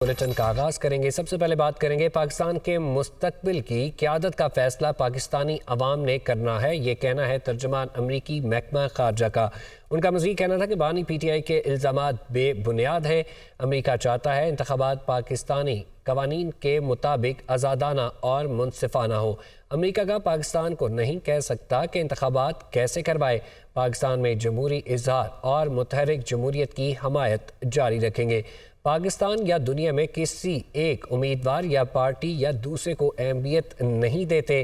Bulletin کا آغاز کریں گے۔ سب سے پہلے بات کریں گے پاکستان کے مستقبل کی قیادت کا فیصلہ پاکستانی عوام نے کرنا ہے، یہ کہنا ہے ترجمان امریکی محکمہ خارجہ کا۔ ان کا مزید کہنا تھا کہ بانی پی ٹی آئی کے الزامات بے بنیاد ہیں۔ امریکہ چاہتا ہے انتخابات پاکستانی قوانین کے مطابق آزادانہ اور منصفانہ ہوں۔ امریکہ کا پاکستان کو نہیں کہہ سکتا کہ انتخابات کیسے کروائے۔ پاکستان میں جمہوری اظہار اور متحرک جمہوریت کی حمایت جاری رکھیں گے۔ پاکستان یا دنیا میں کسی ایک امیدوار یا پارٹی یا دوسرے کو اہمیت نہیں دیتے۔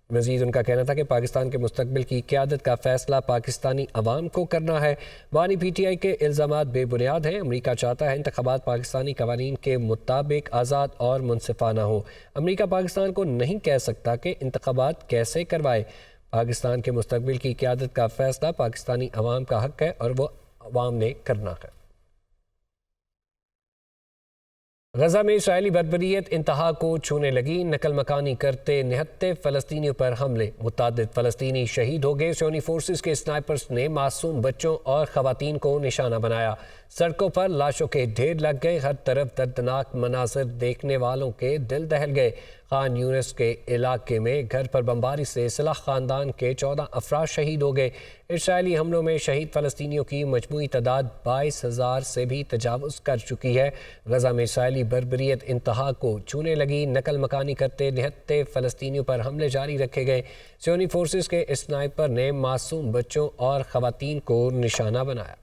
مزید ان کا کہنا تھا کہ پاکستان کے مستقبل کی قیادت کا فیصلہ پاکستانی عوام کو کرنا ہے۔ بانی پی ٹی آئی کے الزامات بے بنیاد ہیں۔ امریکہ چاہتا ہے انتخابات پاکستانی قوانین کے مطابق آزاد اور منصفانہ ہوں۔ امریکہ پاکستان کو نہیں کہہ سکتا کہ انتخابات کیسے کروائے۔ پاکستان کے مستقبل کی قیادت کا فیصلہ پاکستانی عوام کا حق ہے اور وہ عوام نے کرنا ہے۔ غزہ میں اسرائیلی بربریت انتہا کو چھونے لگی، نقل مکانی کرتے نہتے فلسطینیوں پر حملے، متعدد فلسطینی شہید ہو گئے۔ صہیونی فورسز کے اسنائپرز نے معصوم بچوں اور خواتین کو نشانہ بنایا۔ سڑکوں پر لاشوں کے ڈھیر لگ گئے، ہر طرف دردناک مناظر دیکھنے والوں کے دل دہل گئے۔ خان یونس کے علاقے میں گھر پر بمباری سے صلاح خاندان کے 14 افراد شہید ہو گئے۔ اسرائیلی حملوں میں شہید فلسطینیوں کی مجموعی تعداد 22,000 سے بھی تجاوز کر چکی ہے۔ غزہ میں اسرائیلی بربریت انتہا کو چھونے لگی، نقل مکانی کرتے نہتے فلسطینیوں پر حملے جاری رکھے گئے۔ صہیونی فورسز کے اسنائپر نے معصوم بچوں اور خواتین کو نشانہ بنایا۔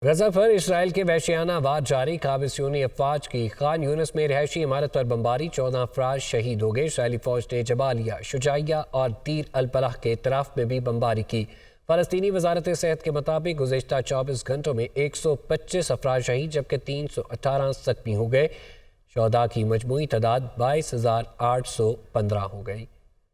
غزہ پر اسرائیل کے وحشیانہ وار جاری، قابض صہیونی افواج کی خان یونس میں رہائشی عمارت پر بمباری، 14 افراد شہید ہو گئے۔ اسرائیلی فوج نے جبالیہ، شجاعیہ اور دیر البلح کے اطراف میں بھی بمباری کی۔ فلسطینی وزارت صحت کے مطابق گزشتہ 24 گھنٹوں میں 125 افراد شہید جبکہ 318 زخمی ہو گئے۔ شہداء کی مجموعی تعداد 22,815 ہو گئی۔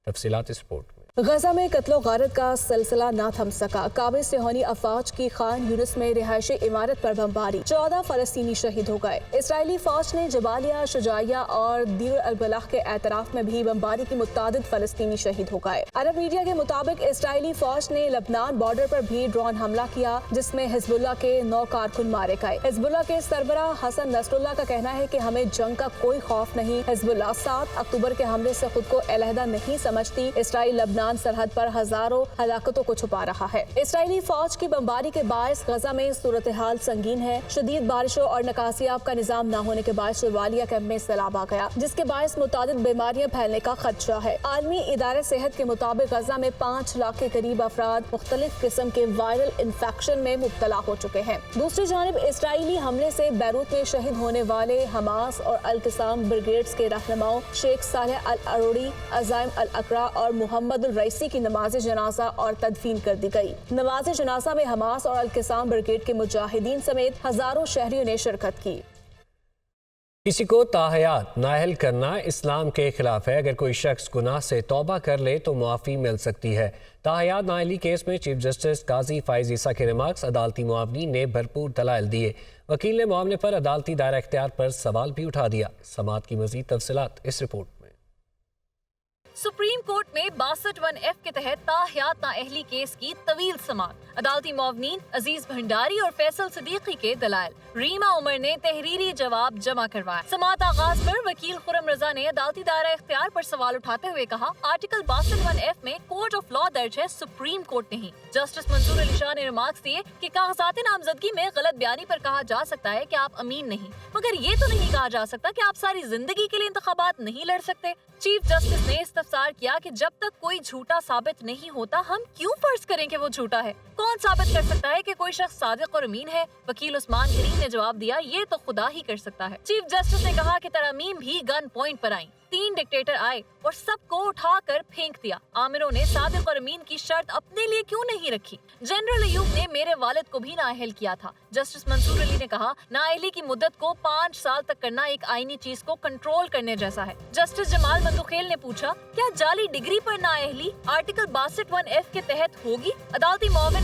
تفصیلات اس رپورٹ میں۔ غزہ میں قتل و غارت کا سلسلہ نہ تھم سکا، قابض صہیونی افواج کی خان یونس میں رہائشی عمارت پر بمباری، 14 فلسطینی شہید ہو گئے۔ اسرائیلی فوج نے جبالیہ، شجاعیہ اور دیر البلح کے اطراف میں بھی بمباری کی متعدد فلسطینی شہید ہو گئے۔ عرب میڈیا کے مطابق اسرائیلی فوج نے لبنان بارڈر پر بھی ڈرون حملہ کیا جس میں حزب اللہ کے 9 کارکن مارے گئے۔ حزب اللہ کے سربراہ حسن نصر اللہ کا کہنا ہے کہ ہمیں جنگ کا کوئی خوف نہیں۔ حزب اللہ 7 اکتوبر کے حملے سے خود کو علیحدہ نہیں سمجھتی۔ اسرائیل لبنان سرحد پر ہزاروں ہلاکتوں کو چھپا رہا ہے۔ اسرائیلی فوج کی بمباری کے باعث غزہ میں صورتحال سنگین ہے۔ شدید بارشوں اور نکاسیاب کا نظام نہ ہونے کے باعث جبالیہ کیمپ میں سیلاب آ گیا جس کے باعث متعدد بیماریاں پھیلنے کا خدشہ ہے۔ عالمی ادارہ صحت کے مطابق غزہ میں 5 لاکھ کے قریب افراد مختلف قسم کے وائرل انفیکشن میں مبتلا ہو چکے ہیں۔ دوسری جانب اسرائیلی حملے سے بیروت میں شہید ہونے والے حماس اور القسام بریگیڈز کے رہنماؤں شیخ صالح العروری، عزائم الاقرا اور محمد الرئیسی کی نماز جنازہ اور تدفین کر دی گئی۔ نماز جنازہ میں حماس اور القسام بریگیڈ کے مجاہدین سمیت ہزاروں شہریوں نے شرکت کی۔ کسی کو تاحیات نااہل کرنا اسلام کے خلاف ہے۔ اگر کوئی شخص گناہ سے توبہ کر لے تو معافی مل سکتی ہے۔ تاحیات نااہلی کیس میں چیف جسٹس قاضی فائز عیسیٰ کے ریمارکس، عدالتی معاونین نے بھرپور دلائل دیے۔ وکیل نے معاملے پر عدالتی دائرہ اختیار پر سوال بھی اٹھا دیا۔ سماعت کی مزید تفصیلات اس رپورٹ میں۔ سپریم کورٹ میں 62(1)F کے تحت تاحیات نااہلی کیس کی طویل سماعت، عدالتی معاونین عزیز بھنڈاری اور فیصل صدیقی کے دلائل، ریما عمر نے تحریری جواب جمع کروایا۔ سماعت آغاز پر وکیل خرم رضا نے عدالتی دائرہ اختیار پر سوال اٹھاتے ہوئے کہا، آرٹیکل 62(1)F میں کورٹ آف لا درج ہے، سپریم کورٹ نہیں۔ جسٹس منظور علی شاہ نے ریمارکس دیے کہ کاغذات نامزدگی میں غلط بیانی پر کہا جا سکتا ہے کہ آپ امین نہیں، مگر یہ تو نہیں کہا جا سکتا کہ آپ ساری زندگی کے لیے انتخابات نہیں لڑ سکتے۔ چیف جسٹس نے استفسار کیا کہ جب تک کوئی جھوٹا ثابت نہیں ہوتا ہم کیوں فرض کریں کہ وہ جھوٹا ہے؟ کون ثابت کر سکتا ہے کہ کوئی شخص صادق اور امین ہے؟ وکیل عثمان کریم نے جواب دیا، یہ تو خدا ہی کر سکتا ہے۔ چیف جسٹس نے کہا کہ ترامیم بھی گن پوائنٹ پر آئیں، 3 ڈکٹیٹر آئے اور سب کو اٹھا کر پھینک دیا۔ عامروں نے صادق اور امین کی شرط اپنے لیے کیوں نہیں رکھی؟ جنرل ایوب نے میرے والد کو بھی نااہل کیا تھا۔ جسٹس منصور علی نے کہا، نااہلی کی مدت کو 5 سال تک کرنا ایک آئینی چیز کو کنٹرول کرنے جیسا ہے۔ جسٹس جمال مندوخیل نے پوچھا، کیا جعلی ڈگری پر نااہلی آرٹیکل 62(1)F کے تحت ہوگی؟ عدالتی معاون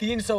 300